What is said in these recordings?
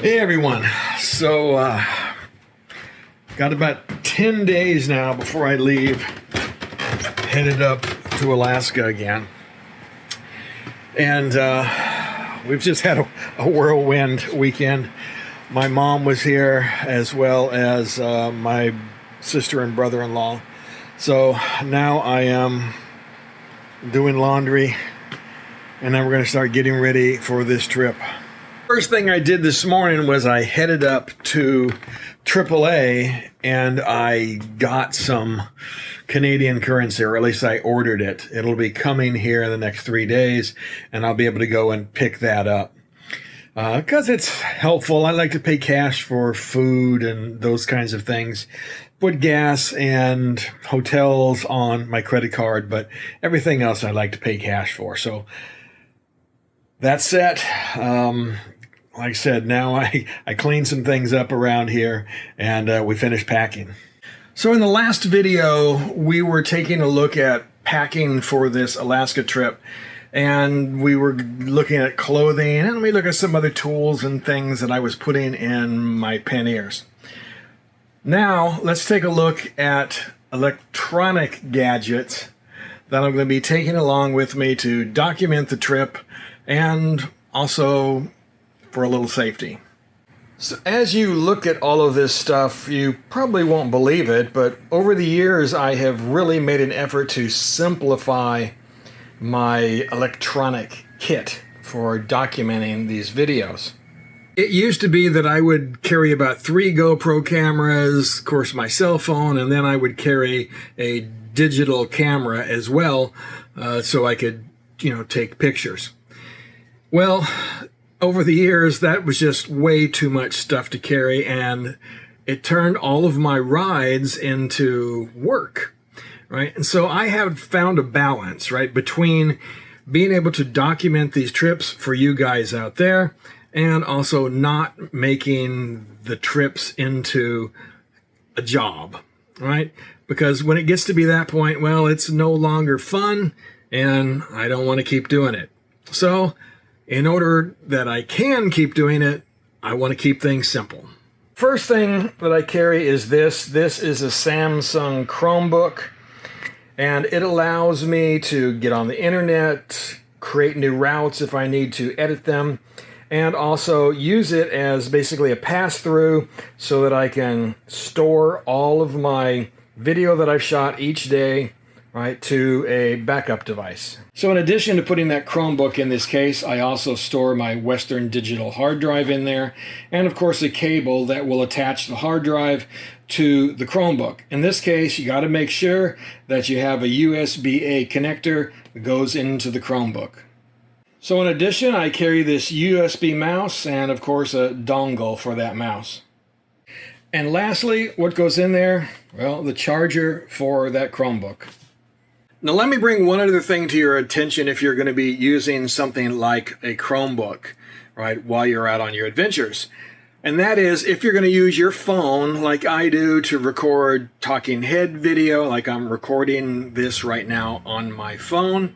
Hey everyone, so got about 10 days now before I leave, headed up to Alaska again. And we've just had a whirlwind weekend. My mom was here as well as my sister and brother-in-law. So now I am doing laundry and then we're going to start getting ready for this trip. First thing I did this morning was I headed up to AAA and I got some Canadian currency, or at least I ordered it. It'll be coming here in the next 3 days and I'll be able to go and pick that up. Because it's helpful. I like to pay cash for food and those kinds of things. Put gas and hotels on my credit card, but everything else I like to pay cash for. So that's set. Like I said, now I cleaned some things up around here and we finished packing. So in the last video, we were taking a look at packing for this Alaska trip. And we were looking at clothing and we look at some other tools and things that I was putting in my panniers. Now, let's take a look at electronic gadgets that I'm going to be taking along with me to document the trip and also for a little safety. So as you look at all of this stuff, you probably won't believe it, but over the years I have really made an effort to simplify my electronic kit for documenting these videos. It used to be that I would carry about 3 GoPro cameras, of course my cell phone, and then I would carry a digital camera as well so I could, take pictures. Well, over the years, that was just way too much stuff to carry, and it turned all of my rides into work, right? And so I have found a balance, right, between being able to document these trips for you guys out there and also not making the trips into a job, right? Because when it gets to be that point, well, it's no longer fun, and I don't want to keep doing it. So in order that I can keep doing it, I want to keep things simple. First thing that I carry is this. This is a Samsung Chromebook, and it allows me to get on the internet, create new routes if I need to edit them, and also use it as basically a pass-through so that I can store all of my video that I've shot each day, right, to a backup device. So in addition to putting that Chromebook in this case, I also store my Western Digital hard drive in there, and of course a cable that will attach the hard drive to the Chromebook. In this case, you got to make sure that you have a USB-A connector that goes into the Chromebook. So in addition, I carry this USB mouse and of course a dongle for that mouse. And lastly, what goes in there? Well, the charger for that Chromebook. Now let me bring one other thing to your attention if you're going to be using something like a Chromebook, right, while you're out on your adventures. And that is if you're going to use your phone like I do to record talking head video, like I'm recording this right now on my phone.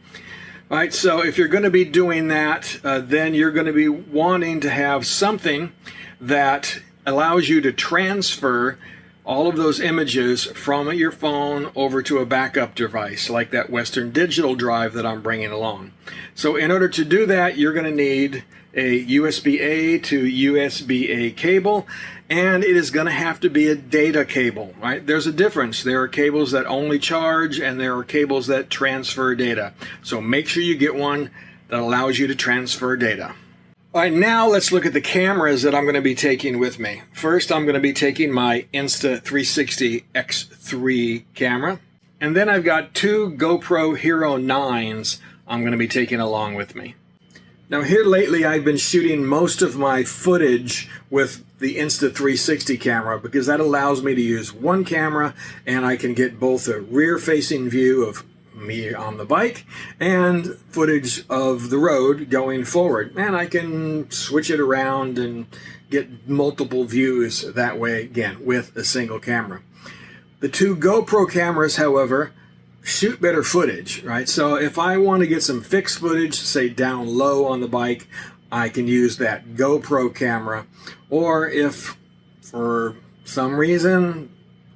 Right, so if you're going to be doing that, then you're going to be wanting to have something that allows you to transfer all of those images from your phone over to a backup device like that Western Digital drive that I'm bringing along. So in order to do that, you're going to need a USB-A to USB-A cable, and it is going to have to be a data cable, right? There's a difference. There are cables that only charge and there are cables that transfer data. So make sure you get one that allows you to transfer data. All right, now let's look at the cameras that I'm going to be taking with me. First, I'm going to be taking my Insta360 X3 camera. And then I've got 2 GoPro Hero 9s I'm going to be taking along with me. Now here lately, I've been shooting most of my footage with the Insta360 camera because that allows me to use one camera and I can get both a rear-facing view of me on the bike and footage of the road going forward, and I can switch it around and get multiple views that way again with a single camera. The 2 GoPro cameras, however, shoot better footage, right? So if I want to get some fixed footage, say down low on the bike, I can use that GoPro camera. Or if for some reason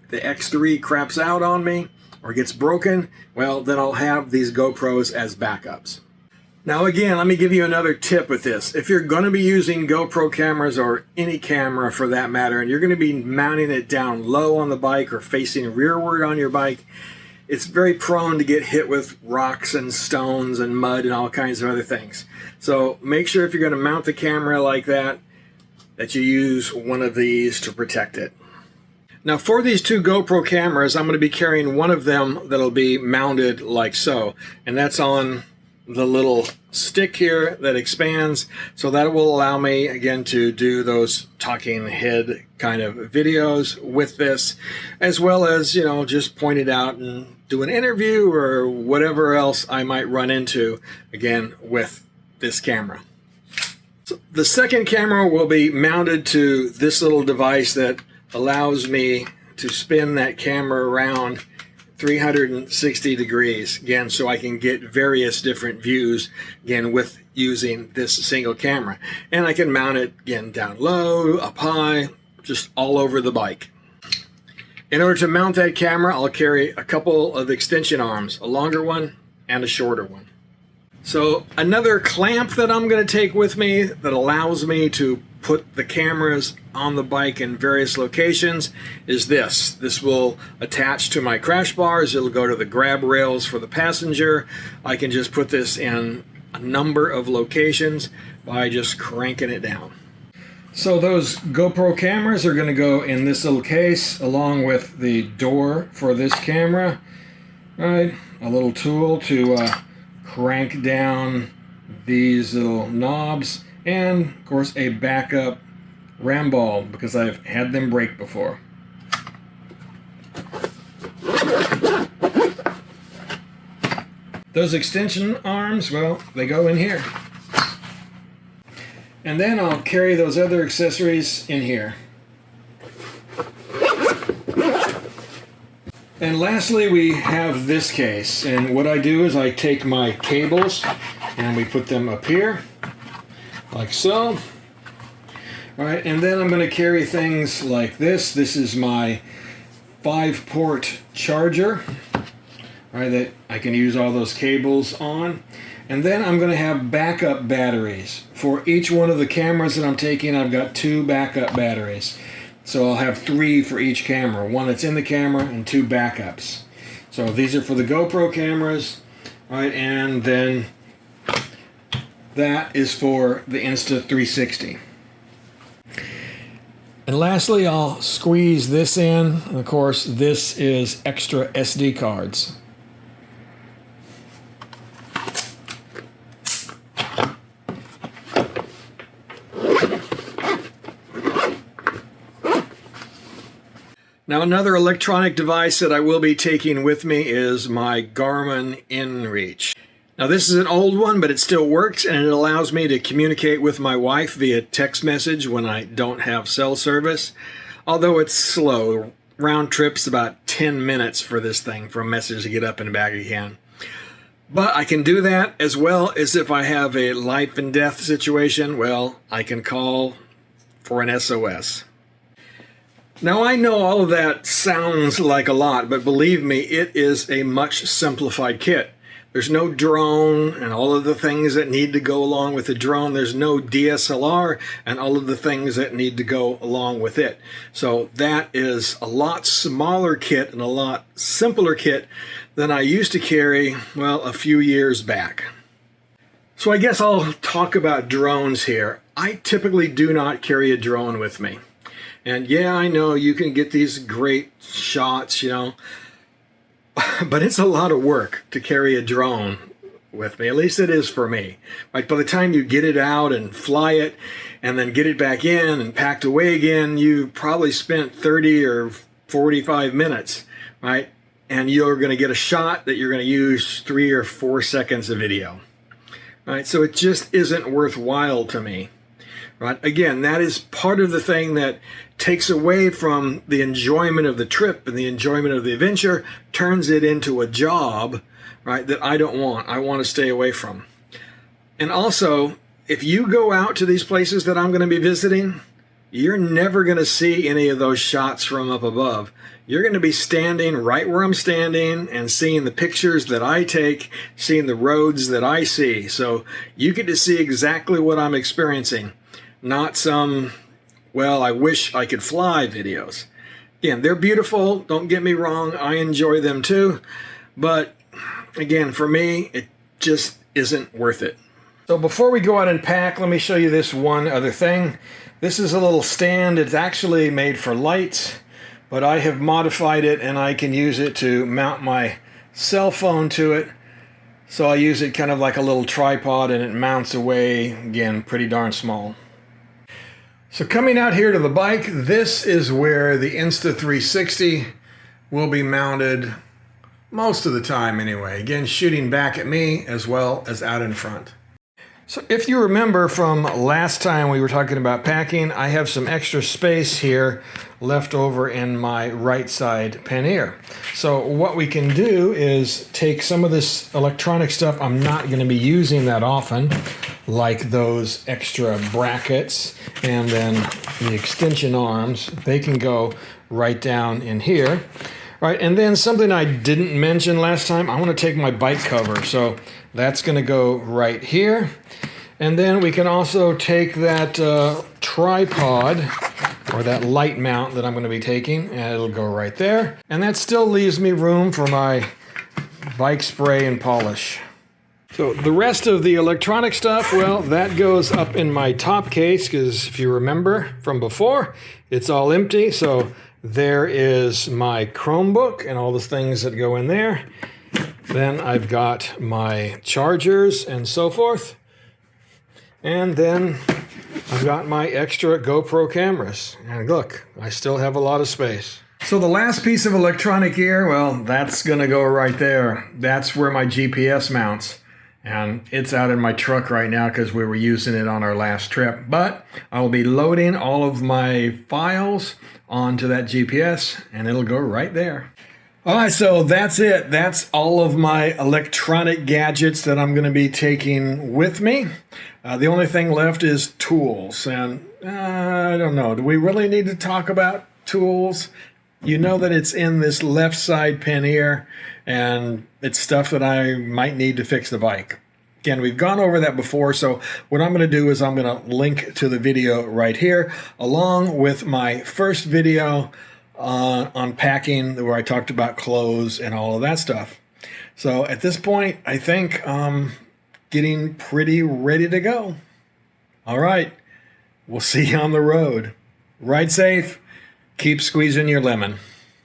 the X3 craps out on me or gets broken, well, then I'll have these GoPros as backups. Now again, let me give you another tip with this. If you're going to be using GoPro cameras, or any camera for that matter, and you're going to be mounting it down low on the bike or facing rearward on your bike, it's very prone to get hit with rocks and stones and mud and all kinds of other things. So make sure if you're going to mount the camera like that, that you use one of these to protect it. Now for these two GoPro cameras, I'm going to be carrying one of them that'll be mounted like so, and that's on the little stick here that expands, so that will allow me again to do those talking head kind of videos with this, as well as, you know, just point it out and do an interview or whatever else I might run into again with this camera. So the second camera will be mounted to this little device that allows me to spin that camera around 360 degrees again, so I can get various different views again with using this single camera. And I can mount it again down low, up high, just all over the bike. In order to mount that camera, I'll carry a couple of extension arms, a longer one and a shorter one. So another clamp that I'm going to take with me that allows me to put the cameras on the bike in various locations is this. This will attach to my crash bars. It'll go to the grab rails for the passenger. I can just put this in a number of locations by just cranking it down. So those GoPro cameras are going to go in this little case along with the door for this camera. All right, a little tool to crank down these little knobs, and of course a backup ram ball because I've had them break before. Those extension arms, well, they go in here. And then I'll carry those other accessories in here. And lastly, we have this case, and what I do is I take my cables and we put them up here like so. All right, and then I'm going to carry things like this. This is my 5-port charger, all right, that I can use all those cables on. And then I'm going to have backup batteries. For each one of the cameras that I'm taking, I've got 2 backup batteries. So I'll have 3 for each camera, 1 that's in the camera and 2 backups. So these are for the GoPro cameras, right? And then that is for the Insta360. And lastly, I'll squeeze this in. And of course, this is extra SD cards. Now another electronic device that I will be taking with me is my Garmin InReach. Now this is an old one, but it still works, and it allows me to communicate with my wife via text message when I don't have cell service. Although it's slow, round trip's about 10 minutes for this thing, for a message to get up and back again. But I can do that as well as if I have a life and death situation, well, I can call for an SOS. Now I know all of that sounds like a lot, but believe me, it is a much simplified kit. There's no drone and all of the things that need to go along with the drone. There's no DSLR and all of the things that need to go along with it. So that is a lot smaller kit and a lot simpler kit than I used to carry, well, a few years back. So I guess I'll talk about drones here. I typically do not carry a drone with me. And yeah, I know you can get these great shots, you know, but it's a lot of work to carry a drone with me. At least it is for me. Like by the time you get it out and fly it and then get it back in and packed away again, you probably spent 30 or 45 minutes, right? And you're going to get a shot that you're going to use 3 or 4 seconds of video, right? So it just isn't worthwhile to me. Right? Again, that is part of the thing that takes away from the enjoyment of the trip and the enjoyment of the adventure, turns it into a job, right, that I don't want. I want to stay away from. And also, if you go out to these places that I'm going to be visiting, you're never going to see any of those shots from up above. You're going to be standing right where I'm standing and seeing the pictures that I take, seeing the roads that I see. So you get to see exactly what I'm experiencing, not some, well, I wish I could fly videos. Again, they're beautiful. Don't get me wrong. I enjoy them too. But again, for me, it just isn't worth it. So before we go out and pack, let me show you this one other thing. This is a little stand. It's actually made for lights, but I have modified it and I can use it to mount my cell phone to it. So I use it kind of like a little tripod and it mounts away, again, pretty darn small. So coming out here to the bike, this is where the Insta360 will be mounted most of the time anyway. Again, shooting back at me as well as out in front. So if you remember from last time we were talking about packing, I have some extra space here left over in my right side pannier. So what we can do is take some of this electronic stuff I'm not going to be using that often, like those extra brackets and then the extension arms. They can go right down in here. Right, and then something I didn't mention last time, I want to take my bike cover. So that's going to go right here. And then we can also take that tripod or that light mount that I'm going to be taking, and it'll go right there. And that still leaves me room for my bike spray and polish. So the rest of the electronic stuff, well, that goes up in my top case, because if you remember from before, it's all empty. So there is my Chromebook and all the things that go in there. Then I've got my chargers and so forth. And then I've got my extra GoPro cameras. And look, I still have a lot of space. So the last piece of electronic gear, well, that's going to go right there. That's where my GPS mounts. And it's out in my truck right now because we were using it on our last trip. But I will be loading all of my files onto that GPS and it'll go right there. All right, so that's it. That's all of my electronic gadgets that I'm going to be taking with me. The only thing left is tools. And I don't know, do we really need to talk about tools? You know that it's in this left side pannier, and it's stuff that I might need to fix the bike. Again, we've gone over that before, so what I'm going to do is I'm going to link to the video right here, along with my first video on packing, where I talked about clothes and all of that stuff. So at this point, I think I'm getting pretty ready to go. All right, we'll see you on the road. Ride safe. Keep squeezing your lemon.